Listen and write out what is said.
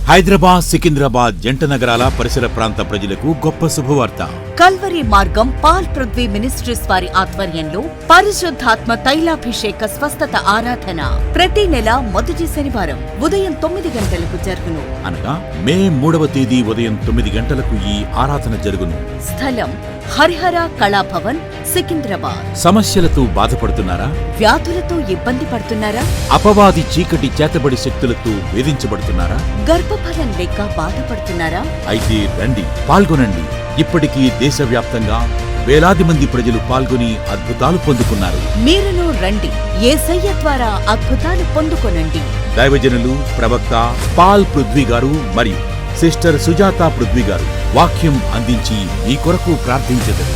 హైదరాబాద్, సికింద్రాబాద్ జంట నగరాల పరిసర ప్రాంత ప్రజలకు గొప్ప శుభవార్త. కల్వరి మార్గం పాల్ పృథ్వీ మినిస్ట్రీస్ వారి ఆధ్వర్యంలో పరిశుద్ధాత్మ తైలాభిషేక స్వస్థత ఆరాధన ప్రతి నెల మొదటి శనివారం ఉదయం 9 గంటలకు జరుగును. అనగా మే 3వ తేదీ ఉదయం 9 గంటలకు ఈ ఆరాధన జరుగును. స్థలం హరిహర కళాభవన్, సికింద్రాబాద్. సమస్యలతో బాధపడుతున్నారా? వ్యాధులతో ఇబ్బంది పడుతున్నారా? అపవాది చీకటి చేతబడి శక్తులతో వేధించబడుతున్నారా? గర్భఫలం లేక బాధపడుతున్నారా? అయితే రండి, పాల్గొనండి. ఇప్పటికీ దేశవ్యాప్తంగా వేలాది మంది ప్రజలు పాల్గొని అద్భుతాలు పొందుకున్నారు. మీరును రండి, యేసయ్య ద్వారా అద్భుతాలు పొందుకొనండి. దైవజనులు, ప్రవక్త పాల్ పృథ్వీ గారు మరియు సిస్టర్ సుజాత పృథ్వీ గారు వాక్యం అందించి మీ కొరకు ప్రార్థించెదరు.